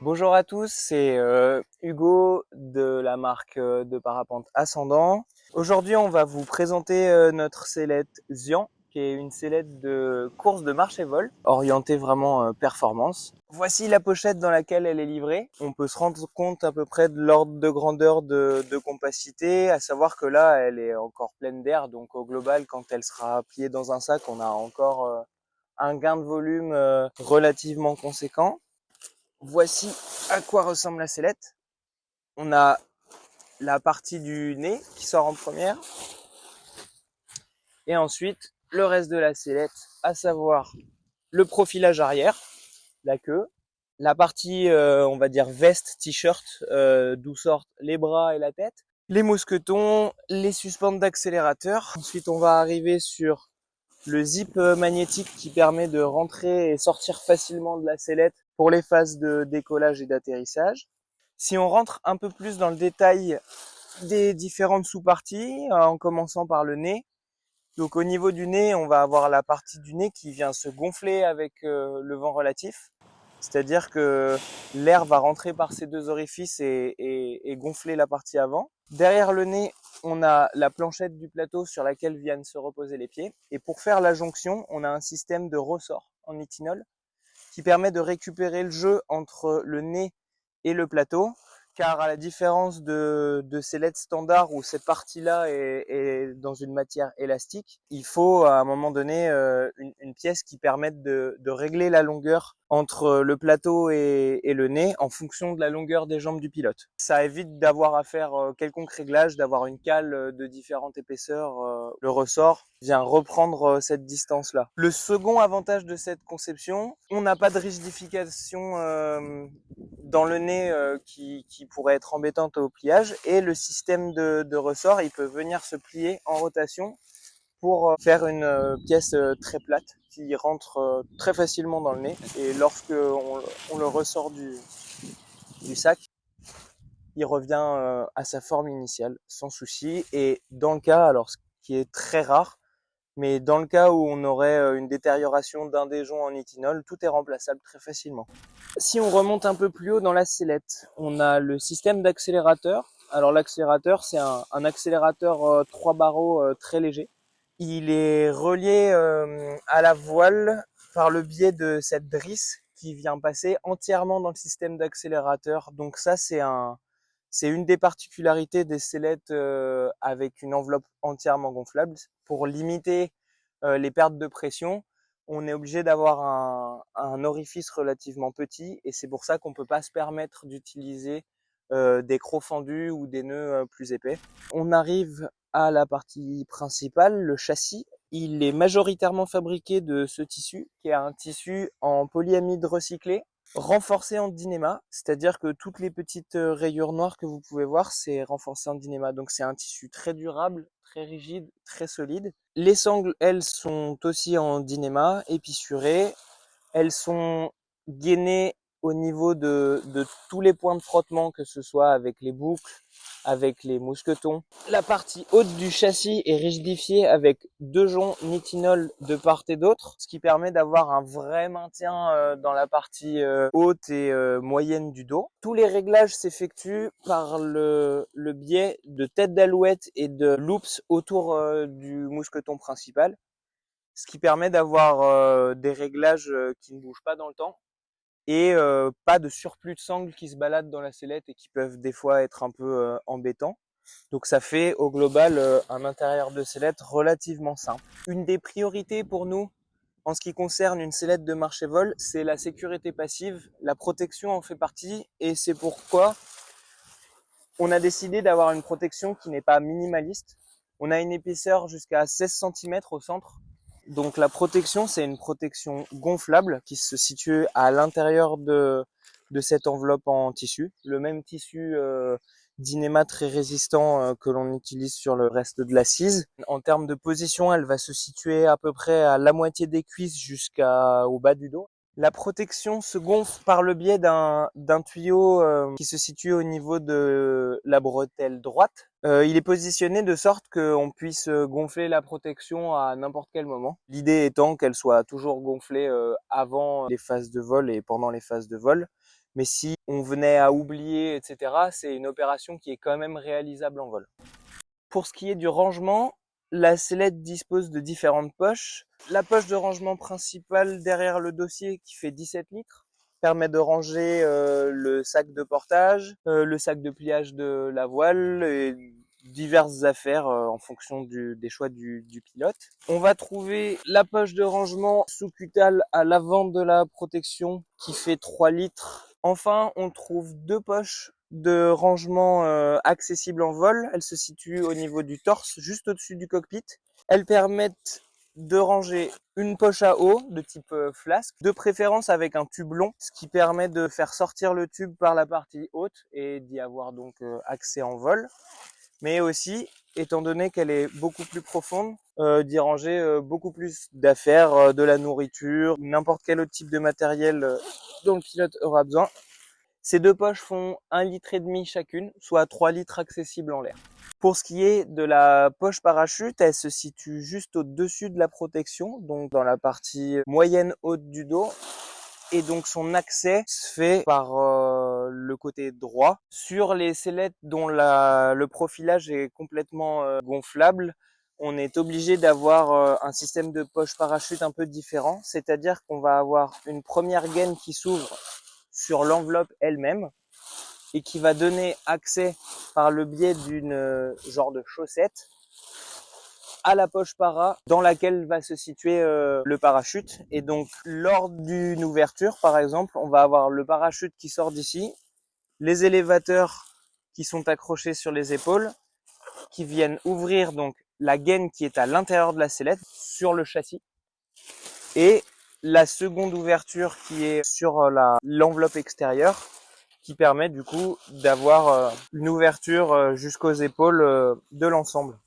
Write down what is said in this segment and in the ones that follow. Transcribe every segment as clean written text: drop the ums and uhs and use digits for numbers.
Bonjour à tous, c'est Hugo de la marque de parapente Ascendant. Aujourd'hui, on va vous présenter notre sellette Xian, qui est une sellette de course de marche et vol, orientée vraiment performance. Voici la pochette dans laquelle elle est livrée. On peut se rendre compte à peu près de l'ordre de grandeur de compacité, à savoir que là, elle est encore pleine d'air, donc au global, quand elle sera pliée dans un sac, on a encore un gain de volume relativement conséquent. Voici à quoi ressemble la sellette. On a la partie du nez qui sort en première et ensuite le reste de la sellette, à savoir le profilage arrière, la queue, la partie on va dire veste, t-shirt, d'où sortent les bras et la tête, les mousquetons, les suspentes d'accélérateur. Ensuite on va arriver sur le zip magnétique qui permet de rentrer et sortir facilement de la sellette pour les phases de décollage et d'atterrissage. Si on rentre un peu plus dans le détail des différentes sous-parties, en commençant par le nez. Donc au niveau du nez, on va avoir la partie du nez qui vient se gonfler avec le vent relatif. C'est-à-dire que l'air va rentrer par ces deux orifices et gonfler la partie avant. Derrière le nez, on a la planchette du plateau sur laquelle viennent se reposer les pieds. Et pour faire la jonction, on a un système de ressort en éthanol qui permet de récupérer le jeu entre le nez et le plateau, car à la différence de sellettes standards où cette partie-là est dans une matière élastique, il faut à un moment donné une pièce qui permette de régler la longueur entre le plateau et le nez en fonction de la longueur des jambes du pilote. Ça évite d'avoir à faire quelconque réglage, d'avoir une cale de différentes épaisseurs. Le ressort vient reprendre cette distance-là. Le second avantage de cette conception, on n'a pas de rigidification dans le nez qui pourrait être embêtante au pliage, et le système de ressort, il peut venir se plier en rotation pour faire une pièce très plate qui rentre très facilement dans le nez, et lorsque on le ressort du sac, il revient à sa forme initiale sans souci. Et dans le cas, alors ce qui est très rare, mais dans le cas où on aurait une détérioration d'un des joncs en éthanol, tout est remplaçable très facilement. Si on remonte un peu plus haut dans la sellette, on a le système d'accélérateur. Alors l'accélérateur, c'est un accélérateur 3 barreaux très léger. Il est relié à la voile par le biais de cette drisse qui vient passer entièrement dans le système d'accélérateur. Donc ça, c'est une des particularités des sellettes avec une enveloppe entièrement gonflable. Pour limiter les pertes de pression, on est obligé d'avoir un orifice relativement petit, et c'est pour ça qu'on ne peut pas se permettre d'utiliser des crocs fendus ou des nœuds plus épais. On arrive à la partie principale, le châssis. Il est majoritairement fabriqué de ce tissu, qui est un tissu en polyamide recyclé, renforcé en dynéma, c'est-à-dire que toutes les petites rayures noires que vous pouvez voir, c'est renforcé en dynéma. Donc c'est un tissu très durable, très rigide, très solide. Les sangles, elles, sont aussi en dynéma, épissurées. Elles sont gainées au niveau de tous les points de frottement, que ce soit avec les boucles, avec les mousquetons. La partie haute du châssis est rigidifiée avec deux joncs nitinol de part et d'autre, ce qui permet d'avoir un vrai maintien dans la partie haute et moyenne du dos. Tous les réglages s'effectuent par le biais de têtes d'alouette et de loops autour du mousqueton principal, ce qui permet d'avoir des réglages qui ne bougent pas dans le temps, et pas de surplus de sangles qui se baladent dans la sellette et qui peuvent des fois être un peu embêtants. Donc ça fait au global un intérieur de sellette relativement simple. Une des priorités pour nous en ce qui concerne une sellette de marche et vol, c'est la sécurité passive. La protection en fait partie, et c'est pourquoi on a décidé d'avoir une protection qui n'est pas minimaliste. On a une épaisseur jusqu'à 16 cm au centre. Donc la protection, c'est une protection gonflable qui se situe à l'intérieur de cette enveloppe en tissu. Le même tissu dynéma très résistant que l'on utilise sur le reste de l'assise. En termes de position, elle va se situer à peu près à la moitié des cuisses jusqu'au bas du dos. La protection se gonfle par le biais d'un tuyau qui se situe au niveau de la bretelle droite. Il est positionné de sorte qu'on puisse gonfler la protection à n'importe quel moment. L'idée étant qu'elle soit toujours gonflée avant les phases de vol et pendant les phases de vol. Mais si on venait à oublier, etc., c'est une opération qui est quand même réalisable en vol. Pour ce qui est du rangement, la sellette dispose de différentes poches. La poche de rangement principale derrière le dossier qui fait 17 litres permet de ranger le sac de portage, le sac de pliage de la voile et diverses affaires en fonction des choix du pilote. On va trouver la poche de rangement sous-cutale à l'avant de la protection qui fait 3 litres. Enfin, on trouve deux poches de rangement accessibles en vol. Elles se situent au niveau du torse, juste au-dessus du cockpit. Elles permettent de ranger une poche à eau de type flasque, de préférence avec un tube long, ce qui permet de faire sortir le tube par la partie haute et d'y avoir donc accès en vol. Mais aussi, étant donné qu'elle est beaucoup plus profonde, d'y ranger beaucoup plus d'affaires, de la nourriture, n'importe quel autre type de matériel dont le pilote aura besoin. Ces deux poches font 1,5 litre chacune, soit 3 litres accessibles en l'air. Pour ce qui est de la poche parachute, elle se situe juste au-dessus de la protection, donc dans la partie moyenne haute du dos. Et donc son accès se fait par le côté droit. Sur les sellettes dont le profilage est complètement gonflable, on est obligé d'avoir un système de poche parachute un peu différent, c'est-à-dire qu'on va avoir une première gaine qui s'ouvre sur l'enveloppe elle-même et qui va donner accès par le biais d'une genre de chaussette à la poche para dans laquelle va se situer le parachute. Et donc lors d'une ouverture par exemple, on va avoir le parachute qui sort d'ici, les élévateurs qui sont accrochés sur les épaules qui viennent ouvrir donc la gaine qui est à l'intérieur de la sellette sur le châssis, et la seconde ouverture qui est sur l'enveloppe extérieure qui permet du coup d'avoir une ouverture jusqu'aux épaules de l'ensemble.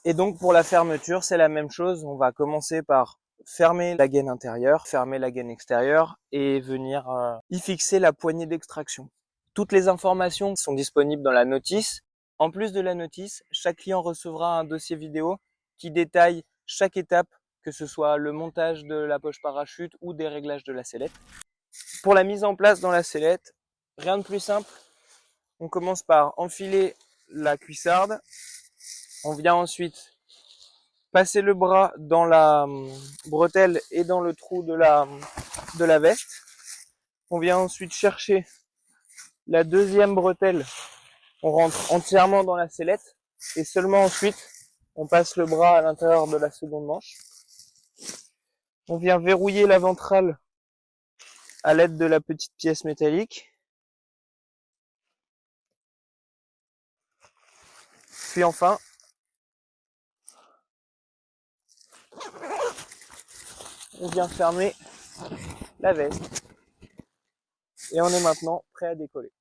Et donc pour la fermeture, c'est la même chose. On va commencer par fermer la gaine intérieure, fermer la gaine extérieure et venir y fixer la poignée d'extraction. Toutes les informations sont disponibles dans la notice. En plus de la notice, chaque client recevra un dossier vidéo qui détaille chaque étape, que ce soit le montage de la poche parachute ou des réglages de la sellette. Pour la mise en place dans la sellette, rien de plus simple. On commence par enfiler la cuissarde. On vient ensuite passer le bras dans la bretelle et dans le trou de la veste. On vient ensuite chercher la deuxième bretelle. On rentre entièrement dans la sellette et seulement ensuite on passe le bras à l'intérieur de la seconde manche. On vient verrouiller la ventrale à l'aide de la petite pièce métallique. Puis enfin, on vient fermer la veste. Et on est maintenant prêt à décoller.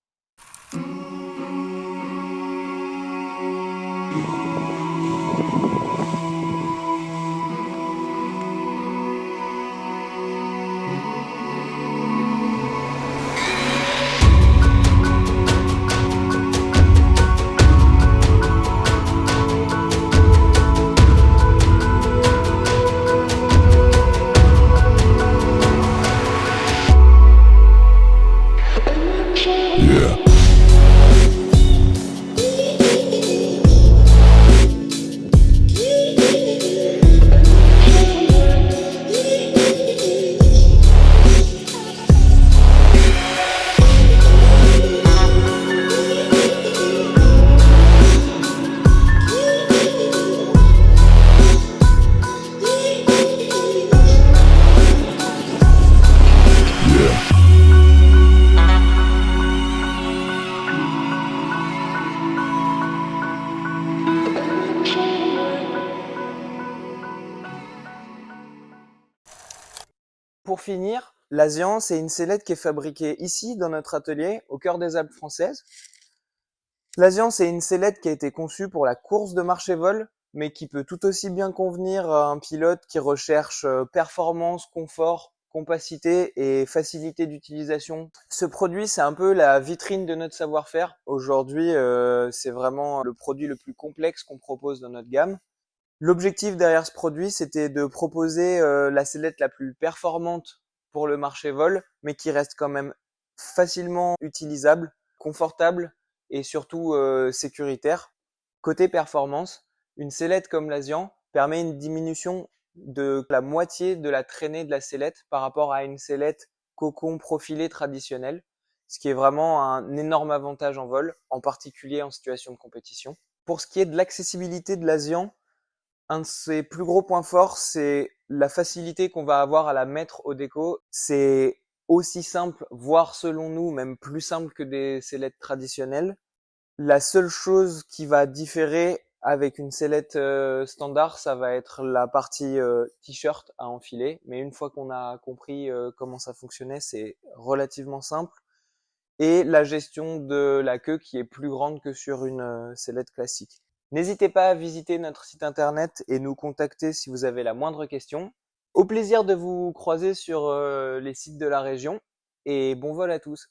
Pour finir, l'Asian, c'est une sellette qui est fabriquée ici, dans notre atelier, au cœur des Alpes françaises. L'Asian, c'est une sellette qui a été conçue pour la course de marche et vol, mais qui peut tout aussi bien convenir à un pilote qui recherche performance, confort, compacité et facilité d'utilisation. Ce produit, c'est un peu la vitrine de notre savoir-faire. Aujourd'hui, c'est vraiment le produit le plus complexe qu'on propose dans notre gamme. L'objectif derrière ce produit, c'était de proposer la sellette la plus performante pour le marché vol, mais qui reste quand même facilement utilisable, confortable et surtout sécuritaire. Côté performance, une sellette comme l'Asian permet une diminution de la moitié de la traînée de la sellette par rapport à une sellette cocon profilée traditionnelle, ce qui est vraiment un énorme avantage en vol, en particulier en situation de compétition. Pour ce qui est de l'accessibilité de l'Asian, un de ses plus gros points forts, c'est la facilité qu'on va avoir à la mettre au déco. C'est aussi simple, voire selon nous, même plus simple que des sellettes traditionnelles. La seule chose qui va différer avec une sellette standard, ça va être la partie t-shirt à enfiler. Mais une fois qu'on a compris comment ça fonctionnait, c'est relativement simple. Et la gestion de la queue qui est plus grande que sur une sellette classique. N'hésitez pas à visiter notre site internet et nous contacter si vous avez la moindre question. Au plaisir de vous croiser sur les sites de la région et bon vol à tous.